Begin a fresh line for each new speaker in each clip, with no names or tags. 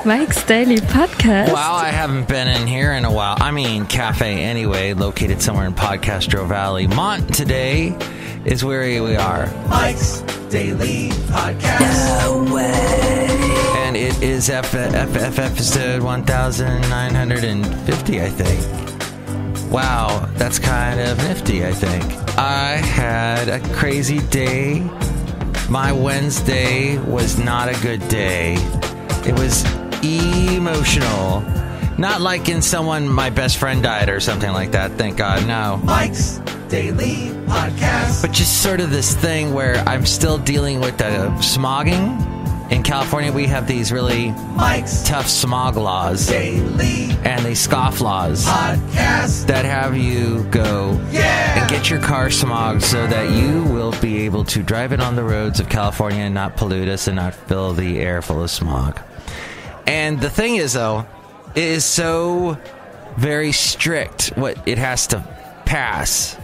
Mike's Daily Podcast.
Wow, I haven't been in here in a while. I mean, Cafe Anyway, located somewhere in Podcastro Valley. Mont today is where we are. Mike's Daily Podcast. No way. And it is episode 1950, I think. Wow, that's kind of nifty, I think. I had a crazy day. My Wednesday was not a good day. It was emotional. Not like in someone, my best friend died or something like that. Thank God, no. Mike's Daily Podcast. But just sort of this thing where I'm still dealing with the smogging. In California, we have these really tough smog laws. Daily and they scoff laws podcast that have you go and get your car smogged so that you will be able to drive it on the roads of California and not pollute us and not fill the air full of smog. And the thing is, though, it is so very strict what it has to pass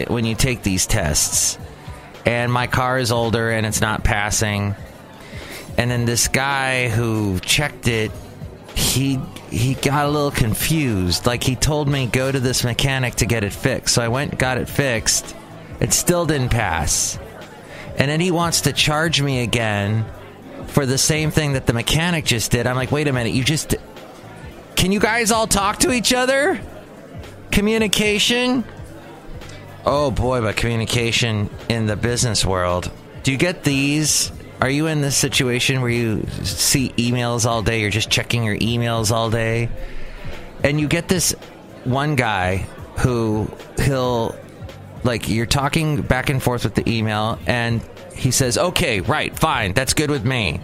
when you take these tests. And my car is older and it's not passing. And then this guy who checked it, he got a little confused. Like, he told me, go to this mechanic to get it fixed. So I went and got it fixed. It still didn't pass. And then he wants to charge me again for the same thing that the mechanic just did. I'm like, wait a minute, can you guys all talk to each other? Communication? Oh boy, but communication in the business world. Do you get these? Are you in this situation where you see emails all day? You're just checking your emails all day. And you get this one guy who you're talking back and forth with the email, and he says, okay, right, fine, that's good with me.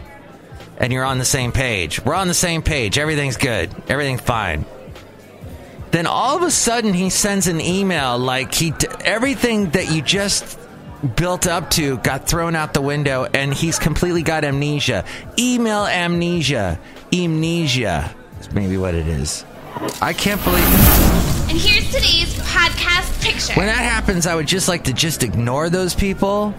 And you're on the same page. We're on the same page. Everything's good. Everything's fine. Then all of a sudden, he sends an email like everything that you just built up to got thrown out the window, and he's completely got amnesia. Email amnesia. Amnesia is maybe what it is. I can't believe it.
And here's today's podcast picture.
When that happens, I would just like to ignore those people.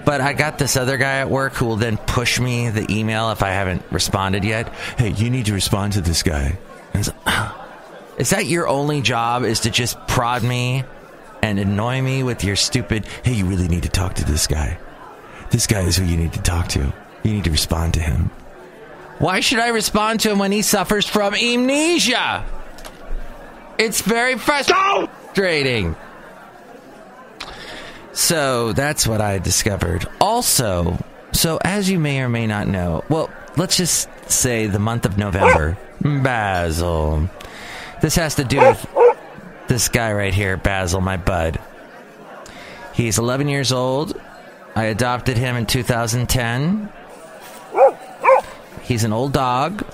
But I got this other guy at work who will then push me the email if I haven't responded yet. Hey, you need to respond to this guy. And is that your only job, is to just prod me and annoy me with your stupid, hey, you really need to talk to this guy. This guy is who you need to talk to. You need to respond to him. Why should I respond to him when he suffers from amnesia? It's very frustrating. So that's what I discovered. Also, so as you may or may not know, well, let's just say the month of November, Basil. This has to do with this guy right here, Basil, my bud. He's 11 years old. I adopted him in 2010. He's an old dog.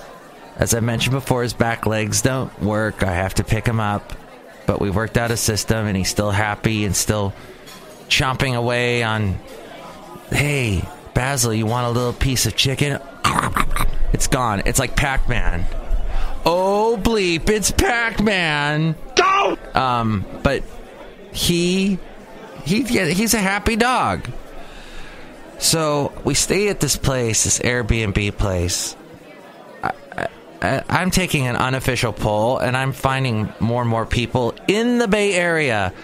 As I mentioned before, his back legs don't work. I have to pick him up. But we worked out a system, and he's still happy and still chomping away on, hey, Basil, you want a little piece of chicken? It's gone. It's like Pac-Man. Oh, bleep, it's Pac-Man. Go! But he's a happy dog. So we stay at this place, this Airbnb place. I'm taking an unofficial poll, and I'm finding more and more people in the Bay Area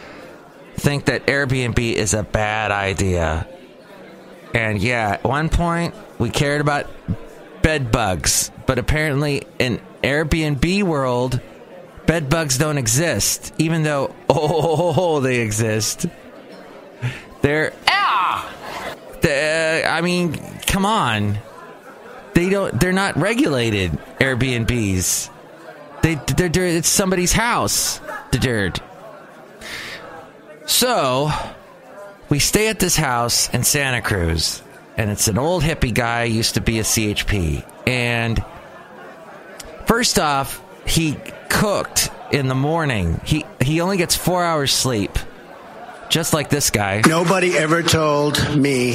think that Airbnb is a bad idea. And yeah, at one point we cared about bed bugs, but apparently in Airbnb world, bed bugs don't exist, even though they exist. They're I mean, come on. They're not regulated, Airbnbs. It's somebody's house. So, we stay at this house in Santa Cruz, and it's an old hippie guy, used to be a CHP. And first off, he cooked in the morning. He only gets 4 hours sleep, just like this guy.
Nobody ever told me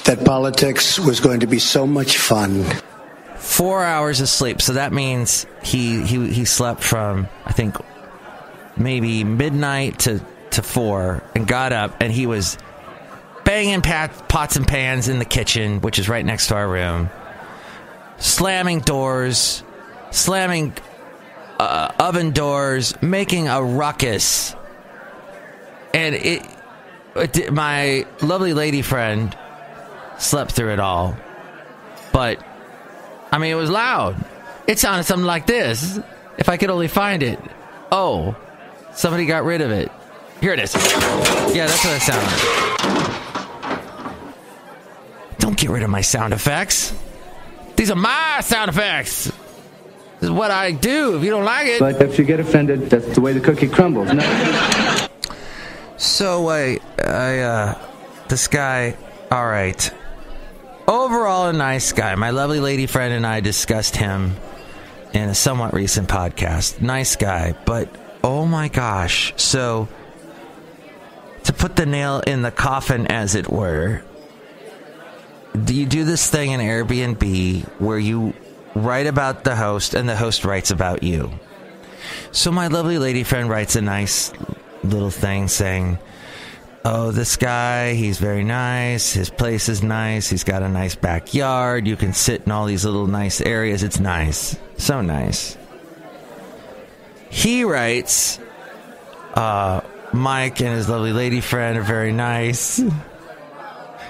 that politics was going to be so much fun.
4 hours of sleep, so that means he slept from, I think, maybe midnight to 4, and got up, and he was banging pots and pans in the kitchen, which is right next to our room, slamming doors, slamming oven doors, making a ruckus. And my lovely lady friend slept through it all. But, I mean, it was loud. It sounded something like this. If I could only find it. Oh, somebody got rid of it. Here it is. Yeah, that's what it sounded like. Don't get rid of my sound effects. These are my sound effects. This is what I do. If you don't like it.
But if you get offended, that's the way the cookie crumbles. No.
So, this guy, all right. Overall, a nice guy. My lovely lady friend and I discussed him in a somewhat recent podcast. Nice guy, but oh my gosh. So, to put the nail in the coffin, as it were, do you do this thing in Airbnb where you write about the host and the host writes about you? So my lovely lady friend writes a nice little thing saying, oh, this guy, he's very nice. His place is nice. He's got a nice backyard. You can sit in all these little nice areas. It's nice. So nice. He writes, Mike and his lovely lady friend are very nice.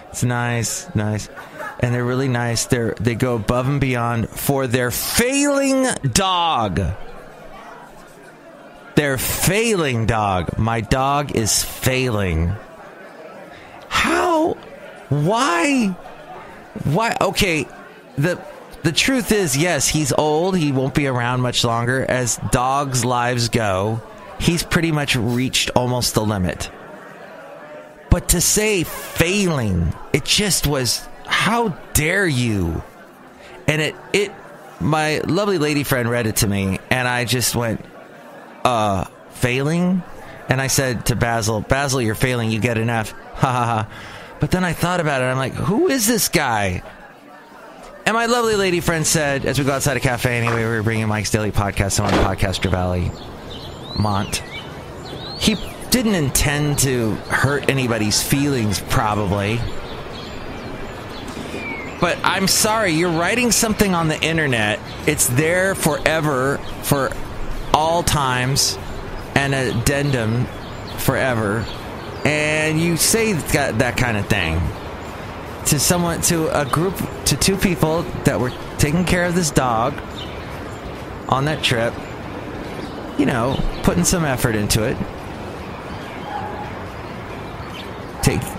It's nice. And they're really nice. They go above and beyond for their failing dog. Their failing dog. My dog is failing. How? Why? Okay, the truth is, yes, he's old. He won't be around much longer. As dogs' lives go, he's pretty much reached almost the limit. But to say failing, it just was, how dare you? And my lovely lady friend read it to me, and I just went, failing? And I said to Basil, you're failing, you get an F. Ha ha ha. But then I thought about it, I'm like, who is this guy? And my lovely lady friend said, as we go outside a cafe anyway, we were bringing Mike's Daily Podcast on Podcaster Valley, Mont. He didn't intend to hurt anybody's feelings, probably. But I'm sorry, you're writing something on the internet. It's there forever, for all times, an addendum forever, and you say that kind of thing to someone, to a group, to two people that were taking care of this dog on that trip, you know, putting some effort into it,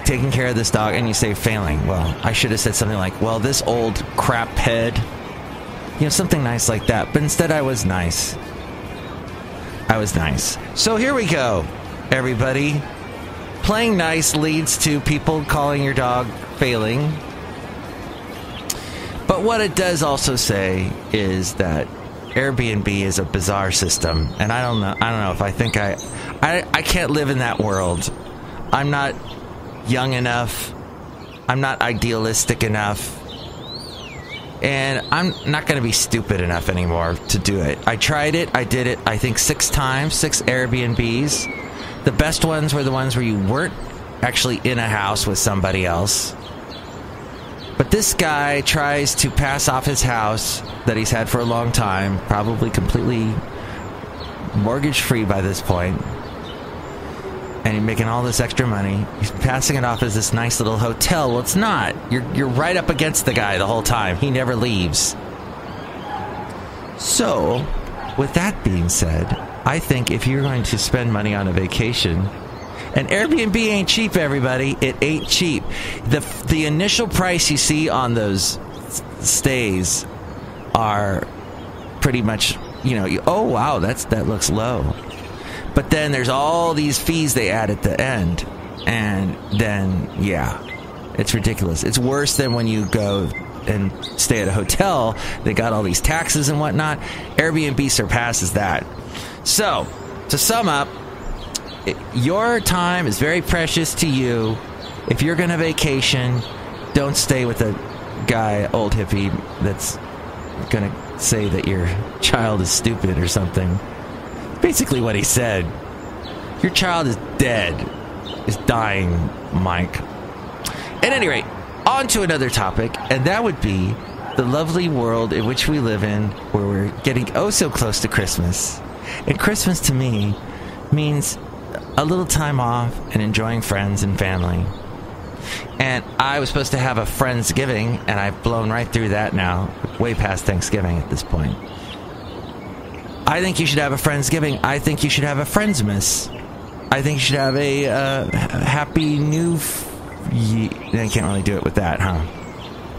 taking care of this dog, and you say failing. Well, I should have said something like, well, this old crap head, you know, something nice like that. But instead I was nice. So here we go, everybody. Playing nice leads to people calling your dog failing. But what it does also say is that Airbnb is a bizarre system, and I don't know if I think I can't live in that world. I'm not young enough. I'm not idealistic enough. And I'm not going to be stupid enough anymore to do it. I tried it. I did it, I think, 6 times, 6 Airbnbs. The best ones were the ones where you weren't actually in a house with somebody else. But this guy tries to pass off his house that he's had for a long time, probably completely mortgage-free by this point. And he's making all this extra money. He's passing it off as this nice little hotel. Well, it's not. You're right up against the guy the whole time. He never leaves. So, with that being said, I think if you're going to spend money on a vacation, and Airbnb ain't cheap, everybody. It ain't cheap. The initial price you see on those stays are pretty much, you know, oh, wow, that looks low. But then there's all these fees they add at the end. And then, yeah, it's ridiculous. It's worse than when you go and stay at a hotel. They got all these taxes and whatnot. Airbnb surpasses that. So, to sum up, your time is very precious to you. If you're going to vacation, don't stay with a guy, old hippie, that's going to say that your child is stupid or something. Basically what he said. Your child is dead. Is dying, Mike. At any rate, on to another topic, and that would be the lovely world in which we live in, where we're getting oh so close to Christmas. And Christmas to me means a little time off and enjoying friends and family. And I was supposed to have a Friendsgiving, and I've blown right through that now, way past Thanksgiving at this point. I think you should have a Friendsgiving. I think you should have a Friendsmas. I think you should have a Happy New Year. I can't really do it with that, huh?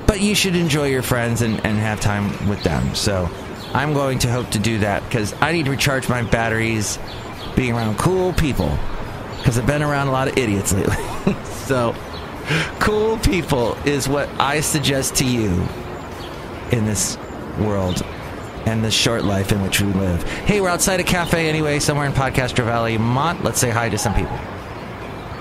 But you should enjoy your friends and have time with them. So I'm going to hope to do that, because I need to recharge my batteries being around cool people, because I've been around a lot of idiots lately. So cool people is what I suggest to you in this world and this short life in which we live. Hey, we're outside a cafe anyway, somewhere in Podcastro Valley. Mont, let's say hi to some people.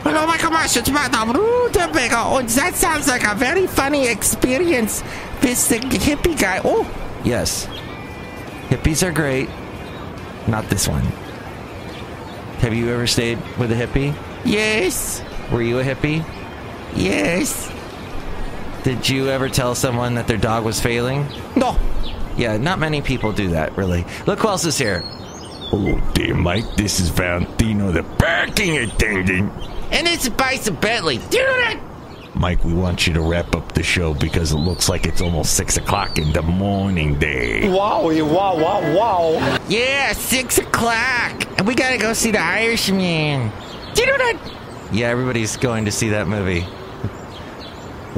Hello, my gosh, it's Madame Rootabega, and that sounds like a very funny experience with the hippie guy. Oh,
Yes, hippies are great. Not this one. Have you ever stayed with a hippie?
yes,
Were you a hippie?
yes.
Did you ever tell someone that their dog was failing?
No.
Yeah, not many people do that, really. Look who else is here.
Oh, dear, Mike, this is Valentino, the parking attendant.
And it's Bison Bentley. Do that.
Mike, we want you to wrap up the show because it looks like it's almost 6 o'clock in the morning day.
Wow, wow.
Yeah, 6 o'clock. And we gotta go see The Irishman. Do that.
Yeah, everybody's going to see that movie.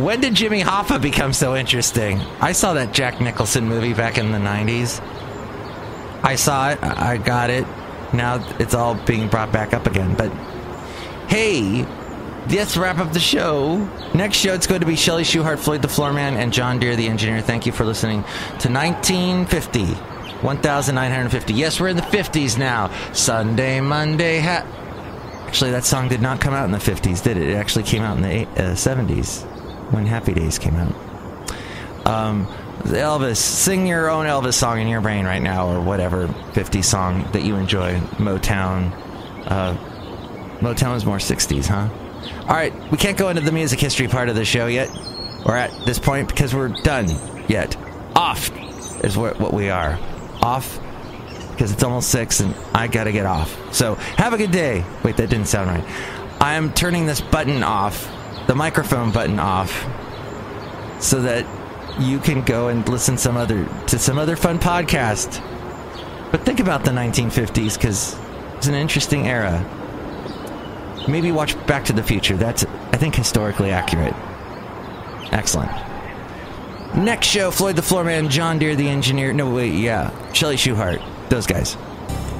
When did Jimmy Hoffa become so interesting? I saw that Jack Nicholson movie back in the 90s. I saw it. I got it. Now it's all being brought back up again. But, hey, let's wrap up the show. Next show, it's going to be Chely Shoehart, Floyd the Floorman, and John Deere the Engineer. Thank you for listening to 1950. 1950. Yes, we're in the 50s now. Sunday, Monday, Actually, that song did not come out in the 50s, did it? It actually came out in the 70s, when Happy Days came out. Elvis, sing your own Elvis song in your brain right now, or whatever 50s song that you enjoy. Motown. Motown is more 60s, huh? Alright, we can't go into the music history part of the show yet, or at this point, because we're done yet. Off is what we are. Off, because it's almost 6 and I gotta get off. So, have a good day. Wait, that didn't sound right. I'm turning this button off, the microphone button off, so that you can go and listen to some other fun podcast. But think about the 1950s, because it's an interesting era. Maybe watch Back to the Future. That's, I think, historically accurate. Excellent. Next show, Floyd the Floorman, John Deere the Engineer. No, wait, yeah. Chely Shoehart. Those guys.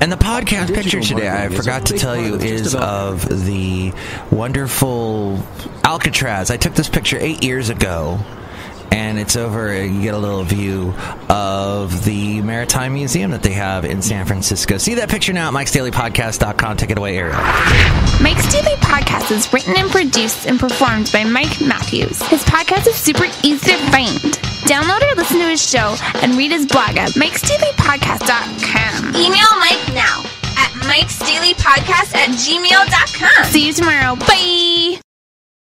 And the podcast picture today, I forgot to tell you, is of the wonderful Alcatraz. I took this picture 8 years ago, and it's over, you get a little view of the Maritime Museum that they have in San Francisco. See that picture now at MikesDailyPodcast.com. Take it away, Ariel.
Mike's Daily Podcast is written and produced and performed by Mike Matthews. His podcast is super easy to find. Download or listen to his show and read his blog at MikesDailyPodcast.com. Email Mike now at MikesDailyPodcast@gmail.com. See you tomorrow. Bye!